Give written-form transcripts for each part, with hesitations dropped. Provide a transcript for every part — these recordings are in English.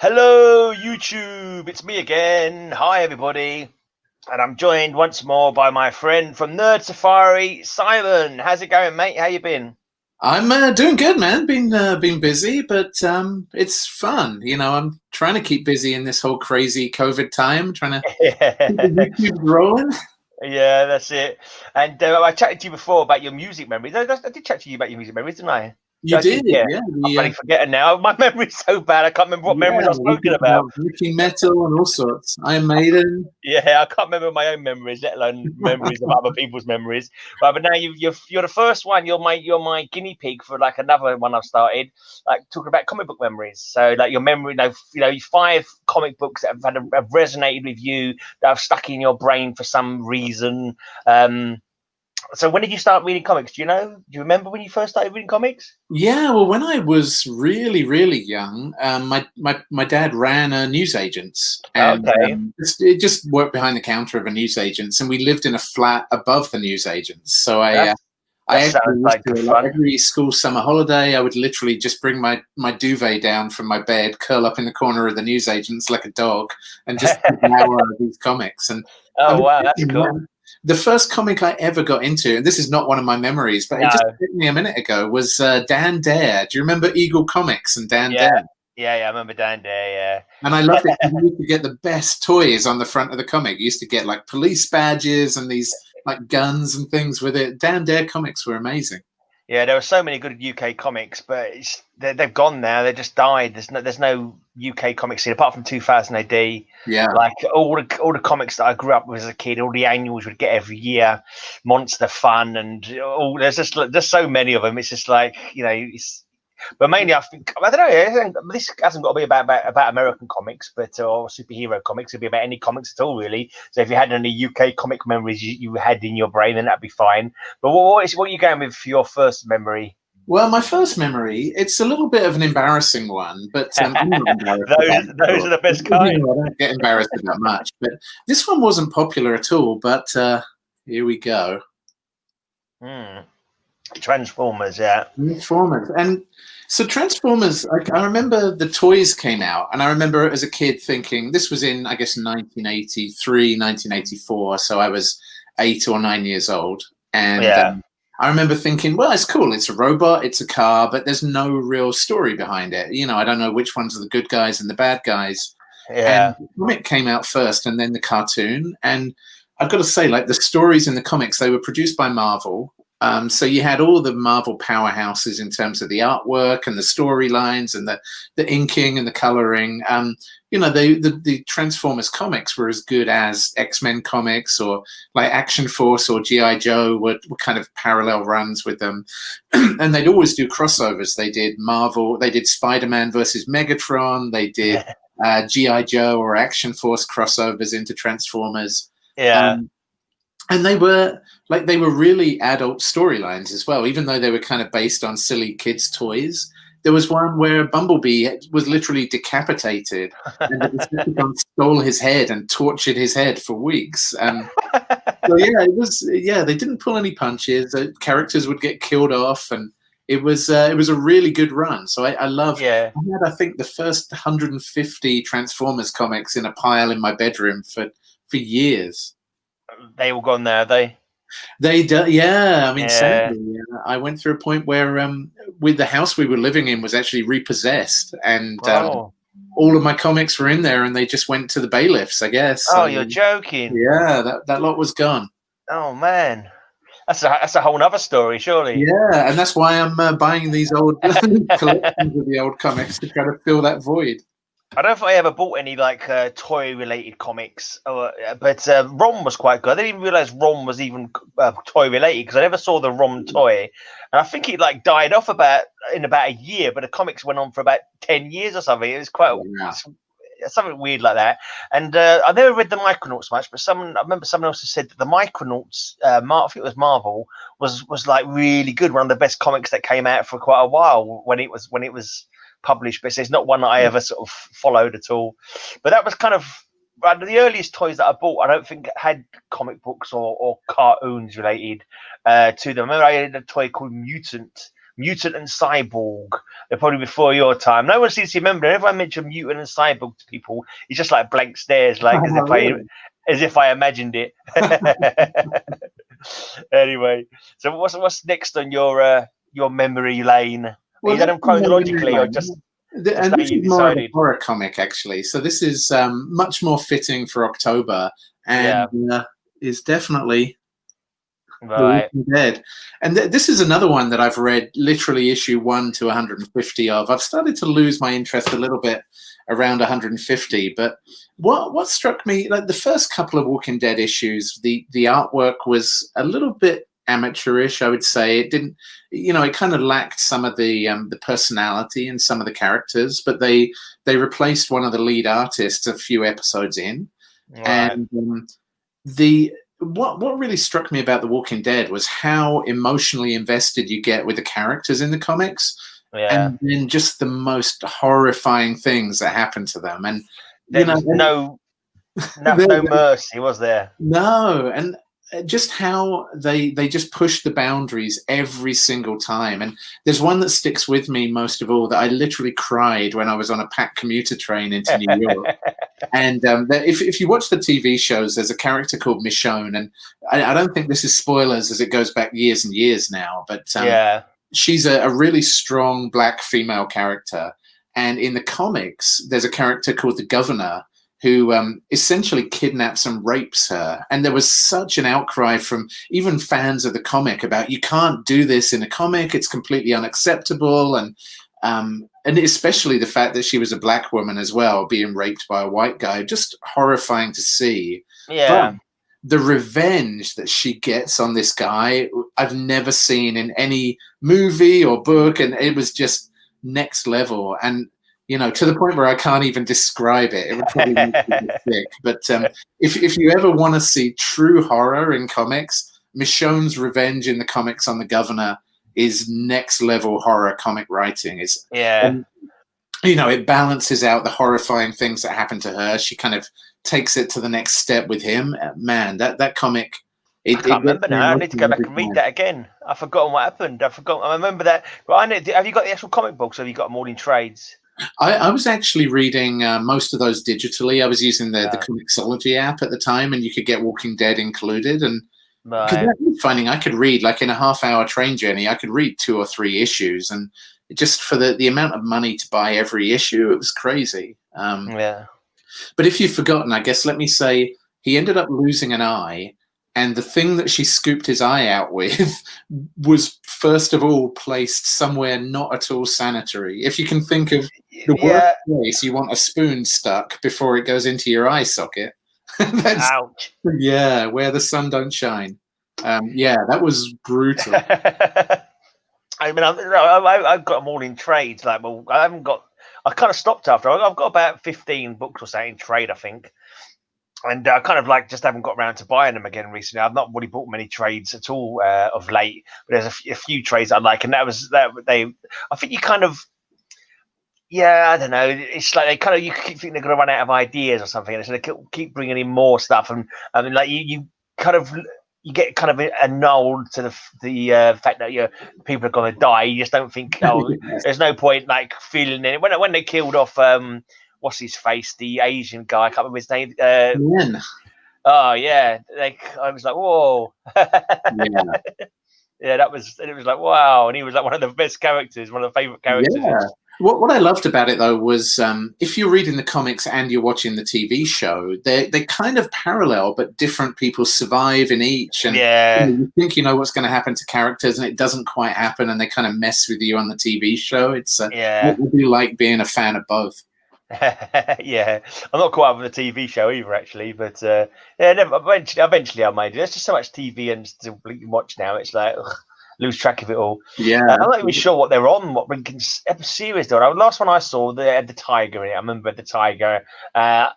Hello, YouTube. It's me again. Hi, everybody. And I'm joined once more by my friend from Nerd Safari, Simon. How's it going, mate? How you been? I'm doing good, man. Been busy, but it's fun. I'm trying to keep busy in this whole crazy COVID time. Trying to keep the Yeah, YouTube rolling. yeah, that's it. And I chatted to you before about your music memories. I did chat to you about your music memories, didn't I? You I did, did, yeah. yeah. I'm bloody forgetting now. My memory's so bad. I can't remember what memories Yeah. I was We talking talked about. about Ricky Metal and all sorts. Iron Maiden. Yeah, I can't remember my own memories, let alone memories of other people's memories. But now you're the first one. You're my guinea pig for like another one I've started, like talking about comic book memories. So like your memory, five comic books that have resonated with you, that have stuck in your brain for some reason. So when did you start reading comics? Do you know? Do you remember when you first started reading comics? Yeah, well, when I was really, really young, my dad ran a newsagent's, and Okay, it just worked behind the counter of a newsagent's, and we lived in a flat above the newsagent's. So I that's I that actually sounds used like to, good like, fun. every school summer holiday, I would literally just bring my duvet down from my bed, curl up in the corner of the newsagents like a dog, and just devour these comics. And I Oh mean, wow, that's cool. the first comic I ever got into, and this is not one of my memories, but it just No, hit me a minute ago, was Dan Dare. Do you remember Eagle Comics and Dan yeah, Dare? yeah. I remember down there. And I loved it because you used to get the best toys on the front of the comic. You used to get like police badges and these like guns and things with it. Dan Dare comics were amazing. Yeah, there are so many good UK comics, but they've gone now. They just died. There's no UK comic scene apart from 2000 AD. Yeah. Like all the comics that I grew up with as a kid, all the annuals would get every year, Monster Fun, and all. There's so many of them. It's just like but mainly I think I don't know. This hasn't got to be about American comics, but or superhero comics. It'd be about any comics at all, really. So if you had any UK comic memories you had in your brain, then that'd be fine. But what are you going with for your first memory? Well, my first memory, it's a little bit of an embarrassing one, but I'm not embarrassed about those it at those all. are the best kind. I don't get embarrassed about much, but this one wasn't popular at all. But here we go. Hmm. Transformers, yeah. Transformers. And so Transformers, I remember the toys came out, and I remember as a kid thinking this was in, I guess, 1983, 1984. So I was 8 or 9 years old. And Yeah, I remember thinking, well, it's cool. It's a robot, it's a car, but there's no real story behind it. I don't know which ones are the good guys and the bad guys. And yeah, the comic came out first and then the cartoon. And I've got to say, like the stories in the comics, they were produced by Marvel. So you had all the Marvel powerhouses in terms of the artwork and the storylines and the inking and the coloring. The Transformers comics were as good as X-Men comics or like Action Force or GI Joe were kind of parallel runs with them, and they'd always do crossovers. They did Marvel, they did Spider-Man versus Megatron, they did GI Joe or Action Force crossovers into Transformers. yeah. Um, and they were really adult storylines as well, even though they were kind of based on silly kids' toys. There was one where Bumblebee was literally decapitated, and the Decepticons stole his head and tortured his head for weeks. So yeah, it was. Yeah, they didn't pull any punches. Characters would get killed off, and it was a really good run. So I love. Yeah, I had, I think, the first 150 Transformers comics in a pile in my bedroom for years. they all gone now, are they? They do, yeah. I mean, Yeah. sadly, I went through a point where, with the house we were living in was actually repossessed, and Oh, all of my comics were in there, and they just went to the bailiffs, I guess. oh, So you're joking. yeah, that lot was gone. Oh man, that's a whole other story, surely. Yeah, and that's why I'm buying these old collections of the old comics to try to fill that void. I don't know if I ever bought any like toy related comics, but Rom was quite good. I didn't even realize Rom was even toy related because I never saw the Rom toy, and I think it like died off about a year, but the comics went on for about 10 years or something. It was quite Yeah. something weird like that. And I never read the Micronauts much, but I remember someone else has said that the Micronauts, I think it was Marvel, was like really good. One of the best comics that came out for quite a while when it was published, but it's not one that I ever sort of followed at all. But that was kind of the earliest toys that I bought. I don't think had comic books or cartoons related to them. I remember I had a toy called Mutant and Cyborg. They're probably before your time. No one seems to remember. Whenever I mention Mutant and Cyborg to people, it's just like blank stares, like as if I imagined it. Anyway, so what's next on your memory lane? Well, you done them chronologically, or just and this is more of a horror comic, actually. So this is much more fitting for October, and is definitely The Walking Dead. And this is another one that I've read literally issue 1 to 150 of. I've started to lose my interest a little bit around 150, but what struck me, like the first couple of Walking Dead issues, the artwork was a little bit amateurish, I would say. It didn't, it kind of lacked some of the personality in some of the characters, but they replaced one of the lead artists a few episodes in. Right. And what really struck me about The Walking Dead was how emotionally invested you get with the characters in the comics, and then just the most horrifying things that happen to them. And there's no mercy, was there? No, and just how they just push the boundaries every single time. And there's one that sticks with me most of all, that I literally cried when I was on a packed commuter train into New York. And if you watch the TV shows, there's a character called Michonne, and I don't think this is spoilers as it goes back years and years now, but she's a really strong black female character. And in the comics, there's a character called the Governor who essentially kidnaps and rapes her. And there was such an outcry from even fans of the comic about, you can't do this in a comic, it's completely unacceptable. And especially the fact that she was a black woman as well, being raped by a white guy, just horrifying to see. Yeah. But the revenge that she gets on this guy, I've never seen in any movie or book, and it was just next level. And to the point where I can't even describe it. It would probably make me sick. But if you ever want to see true horror in comics, Michonne's revenge in the comics on the Governor is next level horror comic writing. It balances out the horrifying things that happen to her. She kind of takes it to the next step with him. Man, that comic. I can't remember now. I need to go back and read that again. I've forgotten what happened. I remember that. But have you got the actual comic books, or have you got them all in trades? I was actually reading most of those digitally. I was using the Comixology app at the time, and you could get Walking Dead included. And finding I could read, like in a half-hour train journey, I could read 2 or 3 issues, and just for the amount of money to buy every issue, it was crazy. But if you've forgotten, I guess let me say he ended up losing an eye. And the thing that she scooped his eye out with was, first of all, placed somewhere not at all sanitary. If you can think of the worst place you want a spoon stuck before it goes into your eye socket. Ouch. Yeah, where the sun don't shine. That was brutal. I mean, I've got them all in trades. I kind of stopped after. I've got about 15 books or so in trade, I think. And I kind of just haven't got around to buying them again recently. I've not really bought many trades at all of late, but there's a few trades I like, and I think you kind of, I don't know. It's like you keep thinking they're going to run out of ideas or something, and so they keep bringing in more stuff, and I mean, like you get kind of annulled to the fact that people are going to die. You just don't think, there's no point like feeling it. When they killed off what's his face, the Asian guy, I can't remember his name. Oh yeah, I was like, whoa. It was like, wow, and he was like one of the best characters, one of the favorite characters. Yeah. What I loved about it though was if you're reading the comics and you're watching the TV show, they kind of parallel, but different people survive in each. And you think you know what's going to happen to characters, and it doesn't quite happen, and they kind of mess with you on the TV show. It's what would you like being a fan of both? I'm not quite up with the TV show either, actually, but eventually I might do. There's just so much TV and to watch now. It's like lose track of it all. I'm not even sure what they're on, what series they're on. The last one I saw, they had the tiger in it. I remember the tiger. I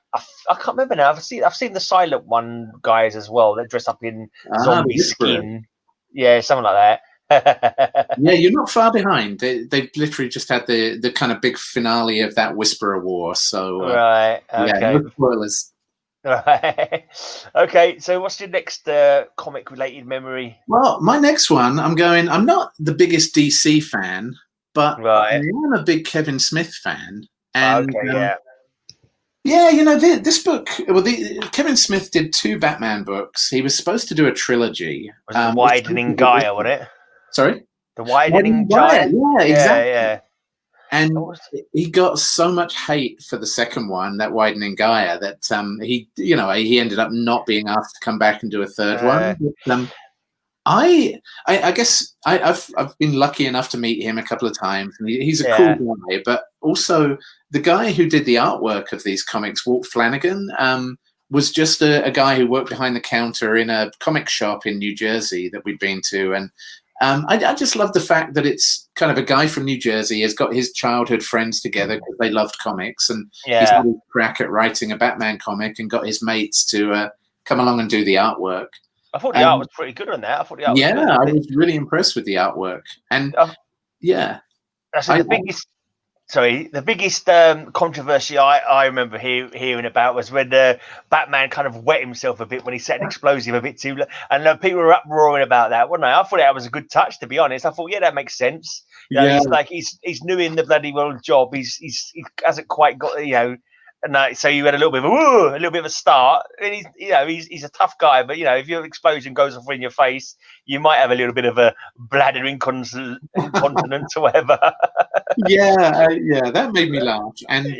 can't remember now. I've seen the Silent One guys as well. They dress up in zombie skin. Yeah, something like that. You're not far behind. They literally just had the kind of big finale of that Whisperer War. So right, okay. No spoilers. Right. Okay, so what's your next comic-related memory? Well, my next one, I'm not the biggest DC fan, but I Right. am a big Kevin Smith fan. And Okay, yeah. yeah, you know, this book, well, Kevin Smith did two Batman books. He was supposed to do a trilogy. Was it the Which widening Gaia, wasn't it? sorry? The Widening widening Gyre, giant? yeah, Yeah, exactly. yeah. That And was he got so much hate for the second one, that Widening Gaia, that he ended up not being asked to come back and do a third uh, one. But, I guess I've been lucky enough to meet him a couple of times, and he's a cool yeah. guy. But also, the guy who did the artwork of these comics, Walt Flanagan, was just a guy who worked behind the counter in a comic shop in New Jersey that we'd been to, and I just love the fact that it's kind of a guy from New Jersey has got his childhood friends together because they loved comics, and he's Yeah. had a crack at writing a Batman comic and got his mates to come along and do the artwork. I thought the art was pretty good on that. I thought the art was Yeah, good. I was really impressed with the artwork, and I said I, the biggest controversy I remember hearing about was when Batman kind of wet himself a bit when he set an explosive a bit too low, and people were uproaring about that, weren't they? I thought that was a good touch, to be honest. I thought, yeah, that makes sense. You know, yeah, he's new in the bloody world job. He hasn't quite got, you know. And so you had a little bit of a start. And he's a tough guy, but if your explosion goes off in your face, you might have a little bit of a bladder incontinence or whatever. yeah, that made me laugh. And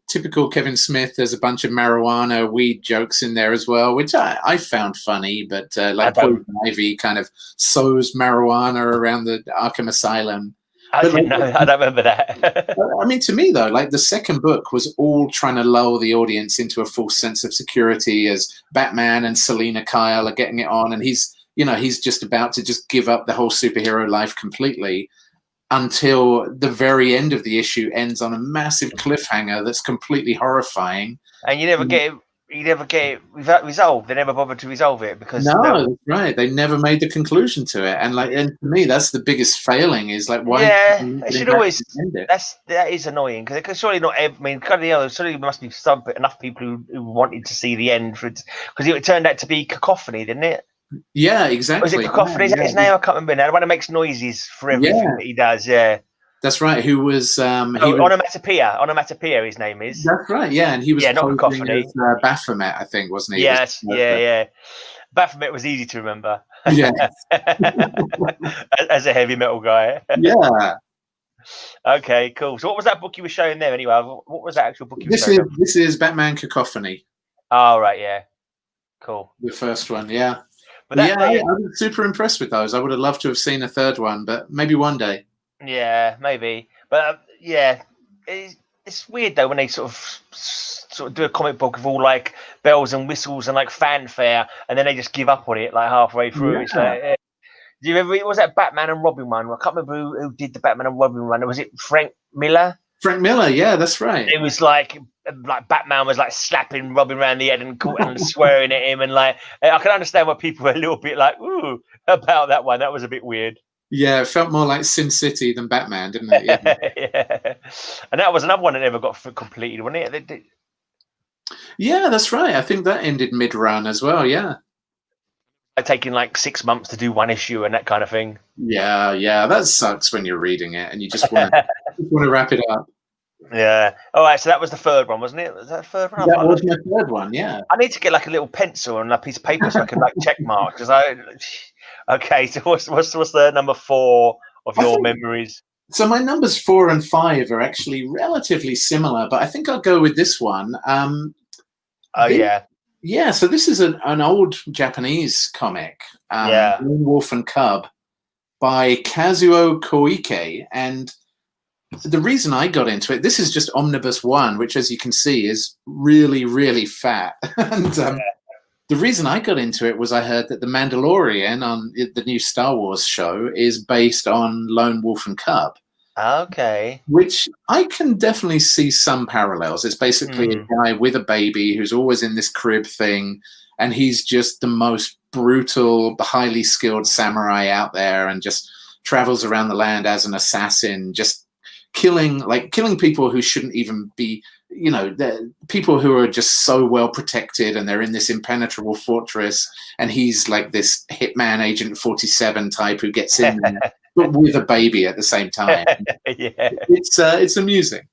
typical Kevin Smith. There's a bunch of marijuana, weed jokes in there as well, which I found funny. But like Poison Ivy kind of sows marijuana around the Arkham Asylum. I didn't know. I don't remember that. I mean, to me though, like the second book was all trying to lull the audience into a false sense of security as Batman and Selina Kyle are getting it on, and he's just about to just give up the whole superhero life completely, until the very end of the issue ends on a massive cliffhanger that's completely horrifying. And you never get it resolved. They never bothered to resolve it because that's right. They never made the conclusion to it, and to me, that's the biggest failing. Is like why? Yeah, it should always. That is annoying because surely not. I mean, surely there must be enough people who wanted to see the end for it, because it turned out to be Cacophony, didn't it? Yeah, exactly. Was it Cacophony? Is that his name? I can't remember now. The one that makes noises for everything that he does. Yeah. That's right. Who was Onomatopoeia? Onomatopoeia, his name is. That's right. Yeah, and he was not Cacophony. As, Baphomet, I think, wasn't he? Yes. Yeah. Baphomet was easy to remember. Yeah. As a heavy metal guy. Yeah. Okay, cool. So, what was that book you were showing there anyway? What was that actual book you were showing? Them? This is Batman Cacophony. Oh, right. Yeah. Cool. The first one. Yeah. But I was super impressed with those. I would have loved to have seen a third one, but maybe one day. Yeah, maybe. But it's weird though when they sort of do a comic book of all like bells and whistles and like fanfare, and then they just give up on it like halfway through. Yeah. It's like, do you remember? Was that Batman and Robin one? I can't remember who did the Batman and Robin one. Was it Frank Miller? Frank Miller, yeah, that's right. It was like Batman was like slapping Robin around the head and swearing at him, and like I can understand why people were a little bit like ooh about that one. That was a bit weird. Yeah, it felt more like Sin City than Batman, didn't it? Yeah. Yeah. And that was another one that never got completed, wasn't it? Yeah, that's right. I think that ended mid-run as well, yeah. Taking like 6 months to do one issue and that kind of thing. Yeah, that sucks when you're reading it and you just want to wrap it up. Yeah. All right, so that was the third one, wasn't it? Was that the third one? That was my third one, yeah. I need to get like a little pencil and a piece of paper so I can like check mark. Okay, so what's the number 4 of your memories? So my numbers 4 and 5 are actually relatively similar, but I think I'll go with this one. Yeah, so this is an old Japanese comic, Wolf and Cub, by Kazuo Koike. And the reason I got into it, this is just Omnibus 1, which, as you can see, is really, really fat. And the reason I got into it was I heard that The Mandalorian on the new Star Wars show is based on Lone Wolf and Cub. Okay. Which I can definitely see some parallels. It's basically a guy with a baby who's always in this crib thing, and he's just the most brutal, highly skilled samurai out there and just travels around the land as an assassin, just killing people who shouldn't even be, you know, the people who are just so well protected and they're in this impenetrable fortress, and he's like this hitman agent 47 type who gets in there, but with a baby at the same time. Yeah. It's amusing.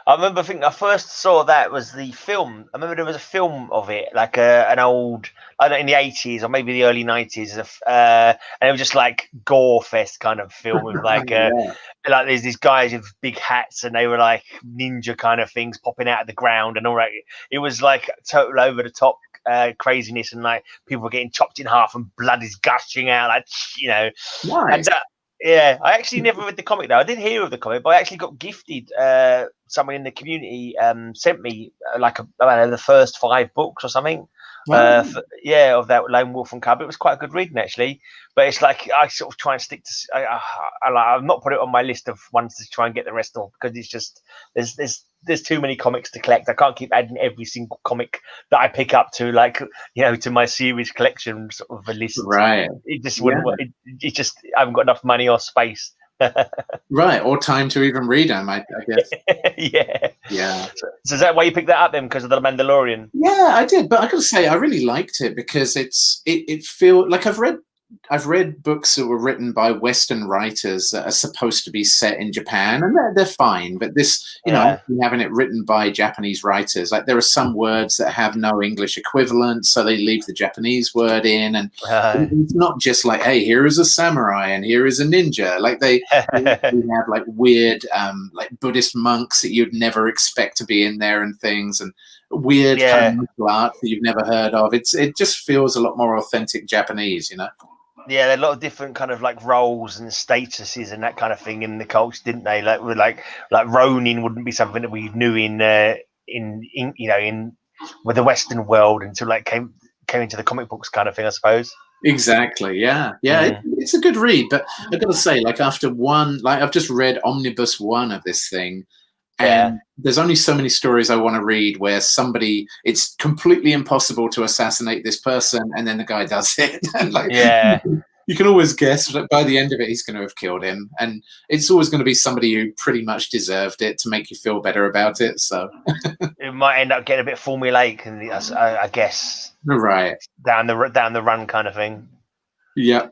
I remember thinking I first saw that was the film. I remember there was a film of it, like an old, I don't know, in the 80s or maybe the early 90s, and it was just like gore fest kind of film with like Yeah. like there's these guys with big hats and they were like ninja kind of things popping out of the ground and all that. It was like total over the top craziness, and like people were getting chopped in half and blood is gushing out, like, you know. Nice. And yeah, I actually never read the comic though. I did hear of the comic, but I actually got gifted. Someone in the community sent me like I don't know, the first 5 books or something. Wow. Of that Lone Wolf and Cub. It was quite a good reading actually, but it's like I sort of try and stick to. I've not put it on my list of ones to try and get the rest of, because it's just there's too many comics to collect. I can't keep adding every single comic that I pick up to, like, you know, to my series collection sort of a list. Right. It just wouldn't. It just, I haven't got enough money or space. Right, or time to even read them, I guess. Yeah. So is that why you picked that up then, because of the Mandalorian? Yeah, I did, but I gotta say I really liked it because it feel like I've read books that were written by Western writers that are supposed to be set in Japan, and they're fine. But this, you know, having it written by Japanese writers, like there are some words that have no English equivalent, so they leave the Japanese word in, and it's not just like, hey, here is a samurai and here is a ninja. Like they have like weird, like Buddhist monks that you'd never expect to be in there and things, and weird kind of martial art that you've never heard of. It just feels a lot more authentic Japanese, you know. Yeah, there are a lot of different kind of like roles and statuses and that kind of thing in the culture, didn't they? Like Ronin wouldn't be something that we knew in you know, in with the Western world until like came into the comic books kind of thing, I suppose. Exactly. Yeah. It's a good read, but I've got to say, like after one, like I've just read Omnibus 1 of this thing. And there's only so many stories I want to read where it's completely impossible to assassinate this person, and then the guy does it. And like, you can always guess that by the end of it, he's going to have killed him. And it's always going to be somebody who pretty much deserved it to make you feel better about it. So it might end up getting a bit formulaic, and I guess, right, down the run kind of thing. Yeah.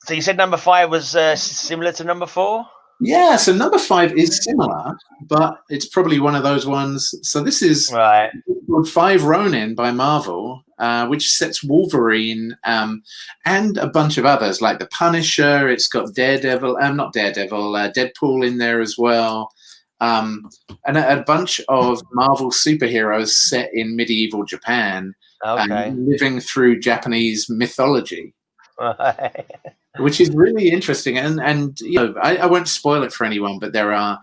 So you said number 5 was similar to number 4? Yeah, so number 5 is similar, but it's probably one of those ones. So this is called 5 Ronin by Marvel, which sets Wolverine and a bunch of others like the Punisher. It's got Deadpool in there as well, and a bunch of Marvel superheroes set in medieval Japan, living through Japanese mythology. Which is really interesting, and you know, I won't spoil it for anyone, but there are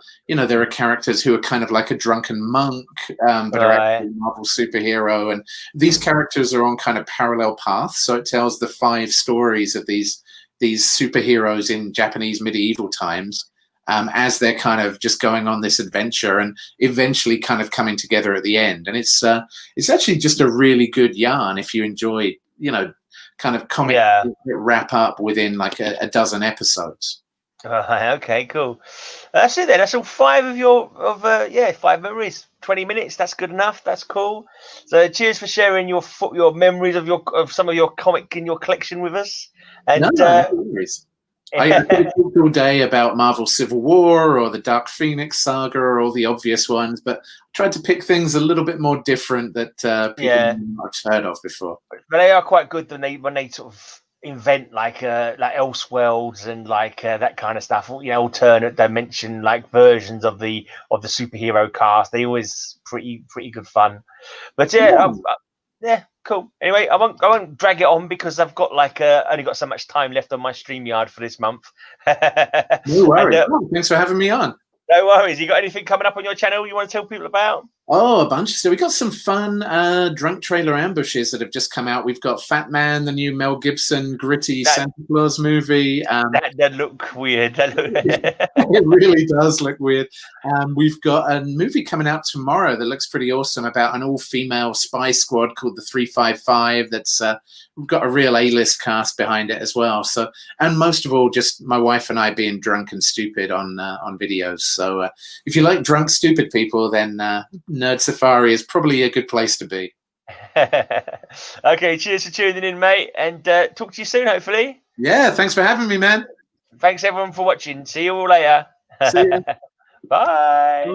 characters who are kind of like a drunken monk, but are actually a Marvel superhero, and these characters are on kind of parallel paths. So it tells the 5 stories of these superheroes in Japanese medieval times, as they're kind of just going on this adventure and eventually kind of coming together at the end. And it's actually just a really good yarn if you enjoy, you know, kind of comic wrap up within like a dozen episodes. Okay, cool. That's it then. That's all 5 of your 5 memories. 20 minutes. That's good enough. That's cool. So cheers for sharing your memories of some of your comic in your collection with us. And no worries. I could have talked all day about Marvel Civil War or the Dark Phoenix saga or all the obvious ones, but I tried to pick things a little bit more different that people might have heard of before. But they are quite good when they sort of invent like Elseworlds and like that kind of stuff. You know, alternate dimension like versions of the superhero cast. They always pretty good fun. But cool. Anyway, I won't drag it on because I've got only got so much time left on my StreamYard for this month. No worries. Thanks for having me on. No worries. You got anything coming up on your channel you want to tell people about? Oh, a bunch. So we got some fun drunk trailer ambushes that have just come out. We've got Fat Man, the new Mel Gibson gritty Santa Claus movie. That look weird. It really does look weird. We've got a movie coming out tomorrow that looks pretty awesome about an all-female spy squad called the 355. That's we've got a real A-list cast behind it as well. So, and most of all, just my wife and I being drunk and stupid on videos. So if you like drunk, stupid people, then Nerd Safari is probably a good place to be. Okay, cheers for tuning in, mate, and talk to you soon, hopefully. Yeah, thanks for having me, man. Thanks everyone for watching. See you all later. See you. Bye.